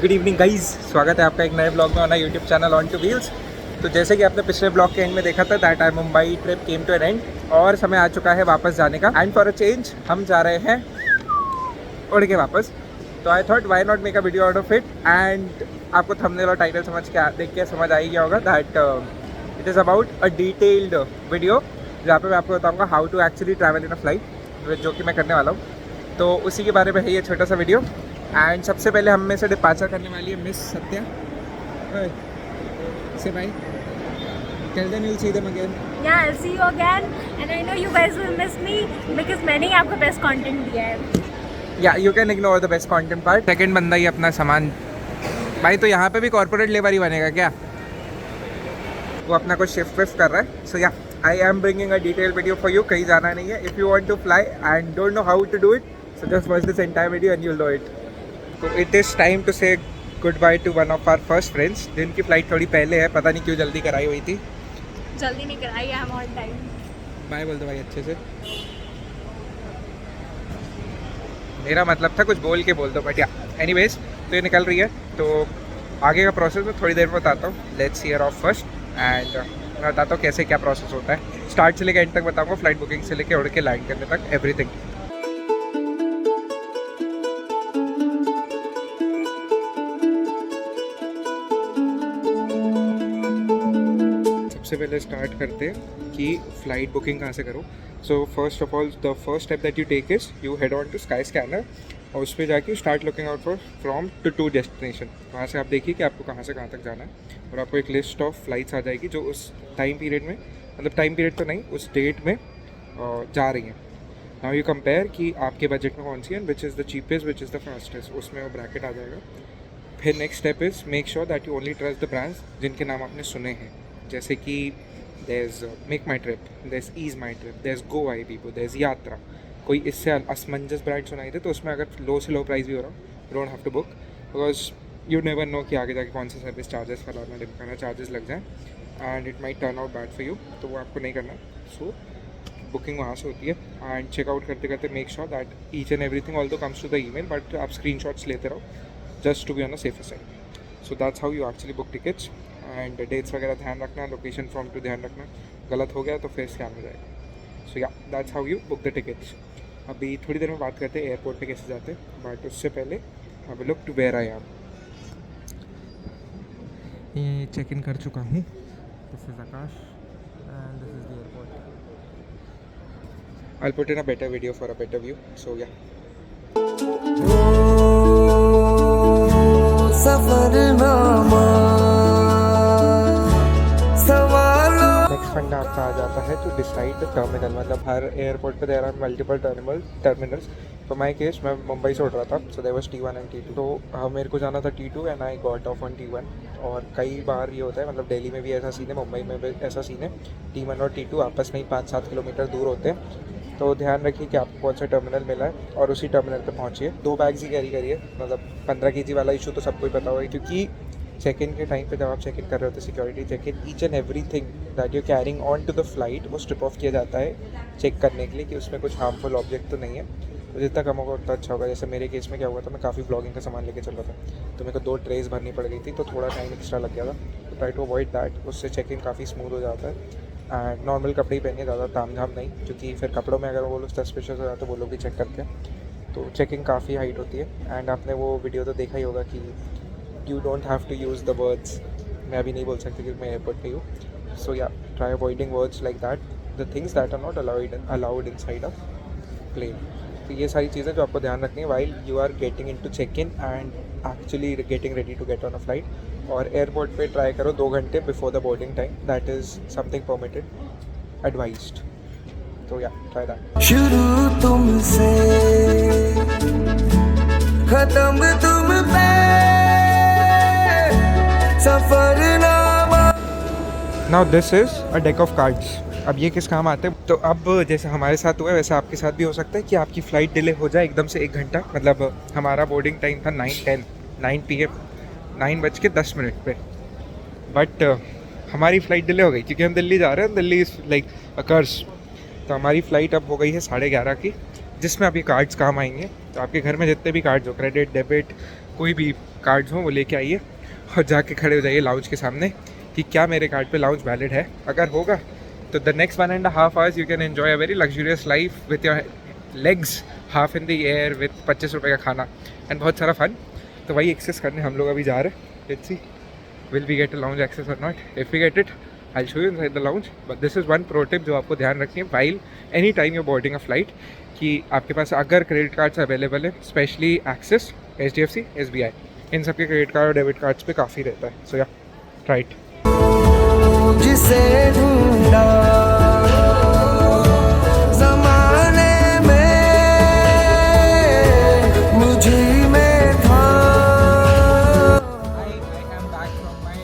Good evening guys, स्वागत है आपका एक नए ब्लॉग में on YouTube channel on two wheels. तो जैसे कि आपने पिछले ब्लॉग के एंड में देखा था that our Mumbai trip came to an end और समय आ चुका है वापस जाने का। एंड फॉर अ चेंज हम जा रहे हैं उड़ के वापस। तो I thought why not make a video out of it. And आपको थंबनेल और टाइटल समझ के देख के समझ आ ही गया होगा that it is about a detailed video जहाँ पे मैं आपको बताऊँगा how to actually travel in a flight, जो कि मैं करने वाला हूँ। तो उसी के बारे में है ये छोटा सा वीडियो। एंड सबसे पहले हम में से डिपार्चर करने वाली है मिस सत्या। से भाई tell them you'll see them again. Yeah, I'll see you again and I know you guys will miss me because मैंने ही आपको बेस्ट कंटेंट दिया है। Yeah, you can ignore the best content part. Second बंदा ही अपना सामान भाई, तो यहाँ पे भी कॉर्पोरेट लेबर ही बनेगा क्या? वो अपना कुछ शिफ्ट विफ्ट कर रहा है। So yeah I am bringing a detail video for you. कहीं जाना नहीं है। If you want to fly and don't know how to do it so just watch this entire video and you'll know it. तो it is time to say good bye to one of our first friends जिनकी flight थोड़ी पहले है, पता नहीं क्यों जल्दी कराई हुई थी। जल्दी नहीं कराई, I am on time. Bye बोल दो भाई अच्छे से। मेरा मतलब था कुछ बोल के बोल दो, बट या एनीवेज तो ये निकल रही है। तो आगे का प्रोसेस मैं थोड़ी देर में बताता हूँ। Let's hear of first and मैं बताता हूँ कैसे क्या प्रोसेस होता है। स्टार्ट से लेकर एंड तक बताऊँगा, फ्लाइट बुकिंग से लेकर उड़ के लैंड करने तक एवरीथिंग। सबसे पहले स्टार्ट करते हैं कि फ़्लाइट बुकिंग कहाँ से करो। So first of all the first step that you take is you head on to Skyscanner और उस पर जाके start looking out for from to destination. वहाँ से आप देखिए कि आपको कहाँ से कहाँ तक जाना है और आपको एक लिस्ट ऑफ फ्लाइट्स आ जाएगी जो उस टाइम पीरियड में, मतलब टाइम पीरियड तो नहीं, उस डेट में जा रही हैं। नाउ यू कंपेयर कि आपके बजट में कौन सी है, which is the cheapest, which is the fastest, उसमें वो ब्रैकेट आ जाएगा। फिर next step is make sure that you only trust the brands जिनके नाम आपने सुने हैं, जैसे कि there's Make My Trip, there's Ease My Trip, there's Go IBPO, there's यात्रा। कोई इससे असमंजस ब्रांड सुनाई दे तो उसमें अगर लो से लो प्राइस भी हो रहा हो, you don't have to book because you never know कि आगे जाके कौन से सर्विस चार्जेस फलाना ढिमकाना चार्जेस लग जाए and it might turn out bad for you. तो वो आपको नहीं करना। सो बुकिंग वहाँ से होती है एंड चेकआउट करते करते make sure that each and everything also comes to the email, but आप स्क्रीनशॉट्स लेते रहो just to be on a safer side. So that's how you actually book tickets and dates वगैरह ध्यान रखना, location from to ध्यान रखना, गलत हो गया तो फिर स्कैम हो जाएगा। सो या that's how you book the tickets. अभी थोड़ी देर में बात करते हैं एयरपोर्ट पे कैसे जाते हैं, बट उससे पहले अब look to where I am. ये चेक इन कर चुका हूँ। This is Akash and this is the airport. I will put in a better video for a better view. So yeah next फंडा आपका आ जाता है टू डिसाइड द टर्मिनल। मतलब हर airport पे देयर आर मल्टीपल टर्मिनल्स। तो माई केस मैं मुंबई से उड़ रहा था, so there was T1 and T2। तो मेरे को जाना था T2 and I got off on T1। और कई बार ये होता है, मतलब दिल्ली में भी ऐसा सीन है, मुंबई में भी ऐसा सीन है, T1 और T2 आपस में ही 5-7 किलोमीटर दूर होते हैं। तो ध्यान रखिए कि आपको कौन सा टर्मिनल मिला है और उसी टर्मिनल पे पहुंचिए। 2 बैग्स ही कैरी करिए, मतलब 15 kg वाला इशू तो सबको ही पता होगा, क्योंकि चेक इन के टाइम पे जब आप चेक इन कर रहे होते security check in, each and everything that you carrying on to the flight वो स्ट्रिप ऑफ किया जाता है चेक करने के लिए कि उसमें कुछ हार्मफुल ऑब्जेक्ट तो नहीं है। तो जितना कम होगा उतना अच्छा होगा। जैसे मेरे केस में क्या हुआ था, मैं काफ़ी ब्लॉगिंग का सामान लेके चल रहा था, तो मेरे को 2 ट्रेस भरनी पड़ गई थी, तो थोड़ा टाइम एक्स्ट्रा लग गया था। तो ट्राई टू अवॉइड दैट, उससे चेक इन काफ़ी स्मूथ हो जाता है। एंड नॉर्मल कपड़े ही पहनिए, ज़्यादा ताम झाम नहीं, क्योंकि फिर कपड़ों में अगर वो लोग सस्पिशियस हो जाते हैं वो लोग भी चेक करते हैं। तो चेकिंग काफ़ी हाइट होती है। एंड आपने वो वीडियो तो देखा ही होगा कि you don't have to use the words. मैं अभी नहीं बोल सकती क्योंकि मैं एयरपोर्ट पे हूँ। So yeah try avoiding words like that, the things that are not allowed inside of plane. तो ये सारी चीज़ें जो आपको ध्यान रखनी है while you are getting in to check in and actually getting ready to get on a flight. और एयरपोर्ट पे ट्राई करो 2 घंटे before the boarding time, that is something permitted, advised. तो या ट्राई दैट। शुरू तुमसे खत्म तुम पे Safarnama. Now this is a deck of cards. अब ये किस काम आते हैं, तो अब जैसे हमारे साथ हुआ है वैसे आपके साथ भी हो सकता है कि आपकी फ़्लाइट डिले हो जाए एकदम से 1 घंटा। मतलब हमारा बोर्डिंग टाइम था 9 PM 9:10 पे, बट हमारी फ़्लाइट डिले हो गई क्योंकि हम दिल्ली जा रहे हैं। दिल्ली इज़ लाइक अ कर्स। तो हमारी फ़्लाइट अब हो गई है 11:30 की, जिसमें अभी कार्ड्स काम आएंगे। तो आपके घर में जितने भी कार्ड्स हो, क्रेडिट, डेबिट, कोई भी कार्ड्स हों वो लेके आइए और जाके खड़े हो जाइए लाउंज के सामने कि क्या मेरे कार्ड पे लाउंज वैलिड है। अगर होगा तो the next 1.5 hours you can enjoy a very luxurious life with your legs half in the air with 25 रुपये का खाना एंड बहुत सारा फन। तो वही एक्सेस करने हम लोग अभी जा रहे हैं। Let's see will we get a lounge access और not. If we get it I show you inside the lounge. But this is one pro tip जो आपको ध्यान रखनी है while any time you boarding a flight कि आपके पास अगर क्रेडिट कार्ड्स अवेलेबल है, स्पेशली एक्सिस, HDFC, SBI, इन सब के क्रेडिट कार्ड और डेबिट कार्ड्स पे काफ़ी रहता है। सो या राइट जिसे ढूंढा ज़माने में मुझे में था। I am back from my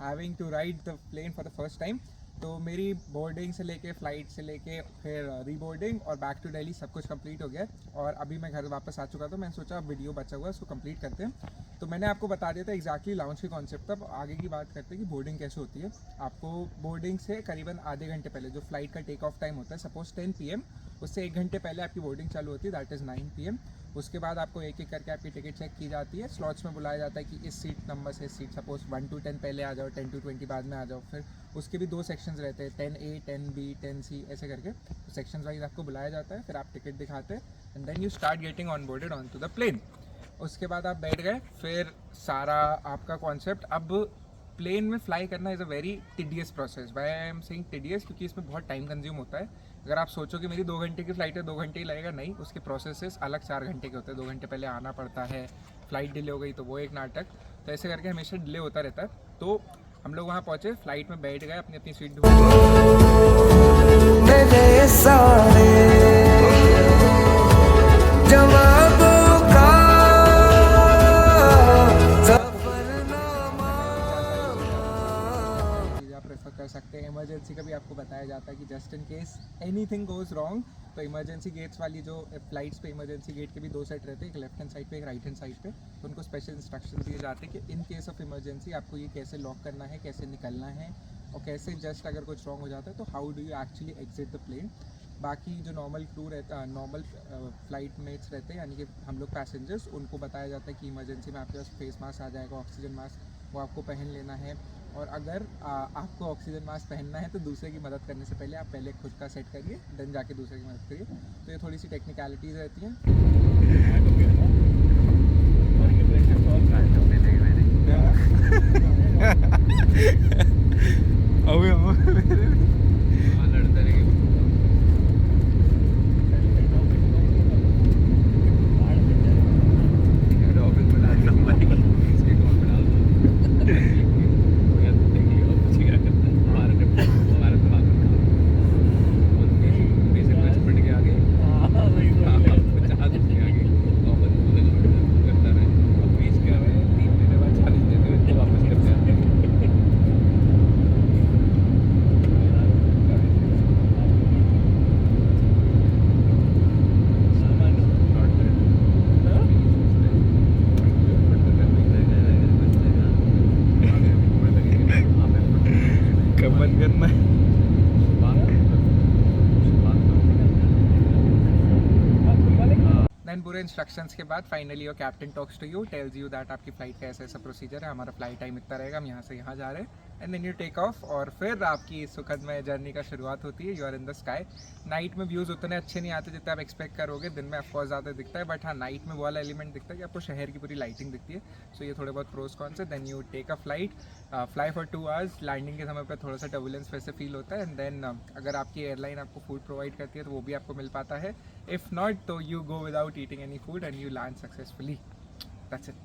having to ride the plane for the first time. तो मेरी बोर्डिंग से लेके फ्लाइट से लेके फिर रीबोर्डिंग और बैक टू दिल्ली सब कुछ कंप्लीट हो गया और अभी मैं घर वापस आ चुका था। मैंने सोचा वीडियो बचा हुआ है उसको कंप्लीट करते हैं। तो मैंने आपको बता दिया था एग्जैक्टली लाउंज की कॉन्सेप्ट। अब आगे की बात करते हैं कि बोर्डिंग कैसे होती है। आपको बोर्डिंग से करीबन आधे घंटे पहले जो फ्लाइट का टेक ऑफ टाइम होता है, सपोज 10 PM, उससे 1 घंटे पहले आपकी बोर्डिंग चालू होती है, दैट इज़ 9 PM। उसके बाद आपको एक एक करके आपकी टिकट चेक की जाती है। स्लॉट्स में बुलाया जाता है कि इस सीट नंबर से इस सीट, सपोज 1 to 10 पहले आ जाओ, 10 to 20 बाद में आ जाओ। फिर उसके भी 2 सेक्शंस रहते हैं, 10A, 10B, 10C, ऐसे करके तो सेक्शंस वाइज आपको बुलाया जाता है। फिर आप टिकट दिखाते हैं and then you start getting on boarded on to the plane. उसके बाद आप बैठ गए, फिर सारा आपका कॉन्सेप्ट। अब प्लेन में फ्लाई करना is a very tedious process. Why I am saying tedious क्योंकि इसमें बहुत टाइम कंज्यूम होता है। अगर आप सोचो कि मेरी 2 घंटे की फ़्लाइट है, 2 घंटे ही लगेगा, नहीं, उसके प्रोसेसेस अलग 4 घंटे के होते हैं। 2 घंटे पहले आना पड़ता है, फ़्लाइट डिले हो गई तो वो एक नाटक। तो ऐसे करके हमेशा डिले होता रहता है। तो हम लोग वहाँ पहुँचे, फ़्लाइट में बैठ गए, अपनी अपनी सीट ढूंढी। मेरे सारे जवाबों का आप रेफर कर सकते हैं। इमरजेंसी का भी आपको बताया जाता है कि just in case anything goes wrong तो इमरजेंसी गेट्स वाली जो फ्लाइट्स पे इमरजेंसी गेट के भी 2 सेट रहते हैं, एक लेफ्ट हैंड साइड पे एक राइट हैंड साइड पे। तो उनको स्पेशल इंस्ट्रक्शन दिए जाते हैं कि इन केस ऑफ इमरजेंसी आपको ये कैसे लॉक करना है, कैसे निकलना है और कैसे जस्ट अगर कुछ रॉन्ग हो जाता है तो how do you actually exit the plane. बाकी जो नॉर्मल क्रू रहता है, नॉर्मल फ्लाइट मेट्स रहते हैं, यानी कि हम लोग पैसेंजर्स, उनको बताया जाता है कि इमरजेंसी में आपके पास फेस मास्क आ जाएगा, ऑक्सीजन मास्क, वो आपको पहन लेना है। और अगर आपको ऑक्सीजन मास्क पहनना है तो दूसरे की मदद करने से पहले आप पहले खुद का सेट करिए, देन जाके दूसरे की मदद करिए। तो ये थोड़ी सी टेक्निकलिटीज़ रहती हैं। देन पूरे इंस्ट्रक्शंस के बाद finally your captain talks to you, tells you that आपकी फ़्लाइट का ऐसा ऐसा प्रोसीजर है, हमारा फ़्लाइट टाइम इतना रहेगा, हम यहाँ से यहाँ जा रहे हैं। And then you take off और फिर आपकी सुखदमय जर्नी का शुरुआत होती है। You are in the sky. Night में व्यूज़ उतने अच्छे नहीं आते जितने आप एक्सपेक्ट करोगे। दिन में ऑफकोर्स ज़्यादा दिखता है, बट हाँ नाइट में वो वाला एलिमेंट दिखता है कि आपको शहर की पूरी लाइटिंग दिखती है। सो ये थोड़े बहुत प्रोस कॉन्स है। Then you take a flight, fly for 2 hours. Landing के समय पर थोड़ा सा टर्बुलेंस वैसे फील होता है। एंड देन अगर आपकी एयरलाइन आपको फूड प्रोवाइड करती है तो वो भी आपको मिल पाता है। इफ़ नॉट तो you go without eating any food and you land successfully. That's it.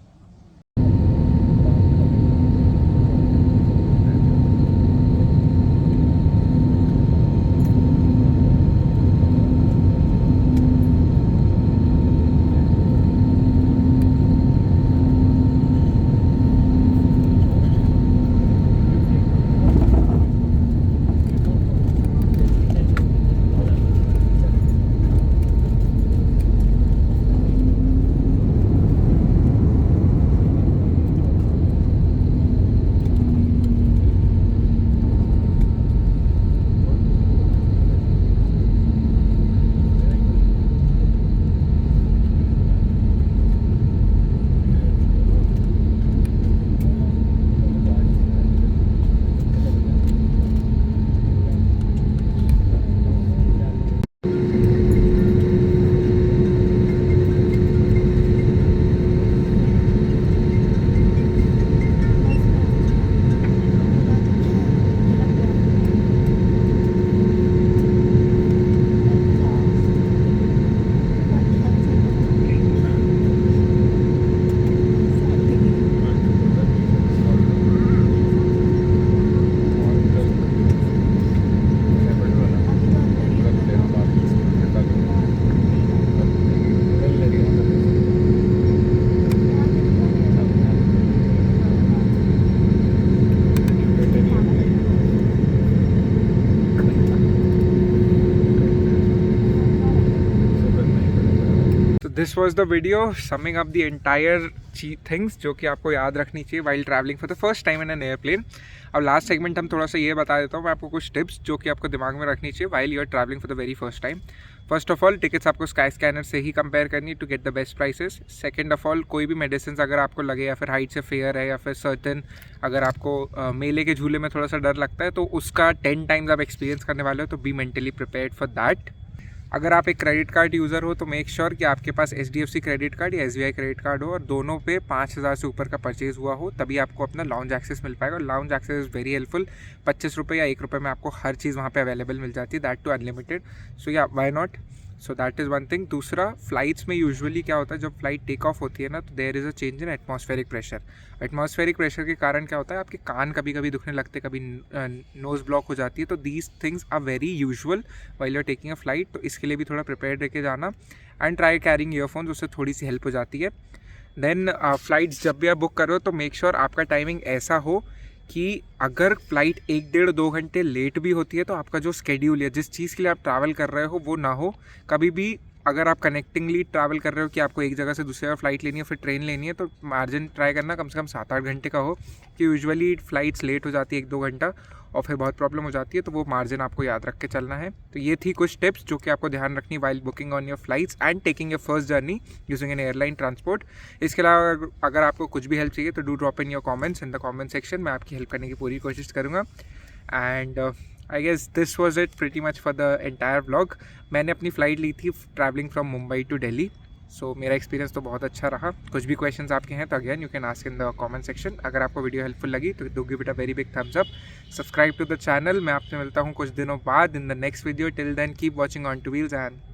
This was the video summing up the entire things जो कि आपको याद रखनी चाहिए while travelling for the first time in an airplane. अब last segment हम थोड़ा सा ये बता देता हूँ मैं आपको कुछ टिप्स जो कि आपको दिमाग में रखनी चाहिए while you are travelling for the very first time. First of all tickets आपको स्काई स्कैनर से ही कंपेयर करनी to get the best prices. Second of all कोई भी मेडिसिन अगर आपको लगे या फिर हाइट से फेयर है या फिर सर्टन अगर आपको मेले के झूले में थोड़ा सा डर लगता है तो उसका 10 टाइम्स आप एक्सपीरियंस करने वाले हो तो be mentally prepared for that. अगर आप एक क्रेडिट कार्ड यूज़र हो तो मेक श्योर कि आपके पास HDFC क्रेडिट कार्ड या SBI क्रेडिट कार्ड हो और दोनों पे 5,000 से ऊपर का परचेज़ हुआ हो, तभी आपको अपना लाउंज एक्सेस मिल पाएगा। और lounge access is very helpful. 25 रुपये या 1 रुपये में आपको हर चीज़ वहाँ पे अवेलेबल मिल जाती है, that to unlimited. So yeah why not. So that is one thing. दूसरा, फ्लाइट्स में यूजुअली क्या होता है जब फ्लाइट टेक ऑफ होती है ना तो there is a change in atmospheric pressure. Atmospheric pressure के कारण क्या होता है आपके कान कभी कभी दुखने लगते, कभी नोज़ ब्लॉक हो जाती है। तो these things are very usual while you are taking a flight, तो इसके लिए भी थोड़ा प्रिपेयर्ड रह के जाना। एंड ट्राई कैरिंग ईयरफोन्स, उससे थोड़ी सी हेल्प हो जाती है। देन फ्लाइट्स जब भी आप बुक करो तो मेक श्योर आपका टाइमिंग ऐसा हो कि अगर फ्लाइट 1-1.5-2 घंटे लेट भी होती है तो आपका जो स्केड्यूल है जिस चीज़ के लिए आप ट्रैवल कर रहे हो वो ना हो। कभी भी अगर आप कनेक्टिंगली ट्रैवल कर रहे हो कि आपको एक जगह से दूसरी जगह फ्लाइट लेनी है फिर ट्रेन लेनी है तो मार्जिन ट्राई करना कम से कम 7-8 घंटे का हो, कि यूजुअली फ्लाइट्स लेट हो जाती है 1-2 घंटा और फिर बहुत प्रॉब्लम हो जाती है, तो वो मार्जिन आपको याद रख के चलना है। तो ये थी कुछ टिप्स जो कि आपको ध्यान रखनी while booking on your flights and taking your first journey using an airline transport. इसके अलावा अगर आपको कुछ भी हेल्प चाहिए तो do drop in your comments in the comment section, मैं आपकी हेल्प करने की पूरी कोशिश करूँगा। And I guess this was it pretty much for the entire vlog. मैंने अपनी फ़्लाइट ली थी travelling from Mumbai to Delhi, so मेरा एक्सपीरियंस तो बहुत अच्छा रहा। कुछ भी क्वेश्चंस आपके हैं तो again you can ask in the comment section. अगर आपको वीडियो हेल्पफुल लगी तो do give it a very big thumbs up, subscribe to the channel. मैं आपसे मिलता हूँ कुछ दिनों बाद in the next video. Till then keep watching on two wheels and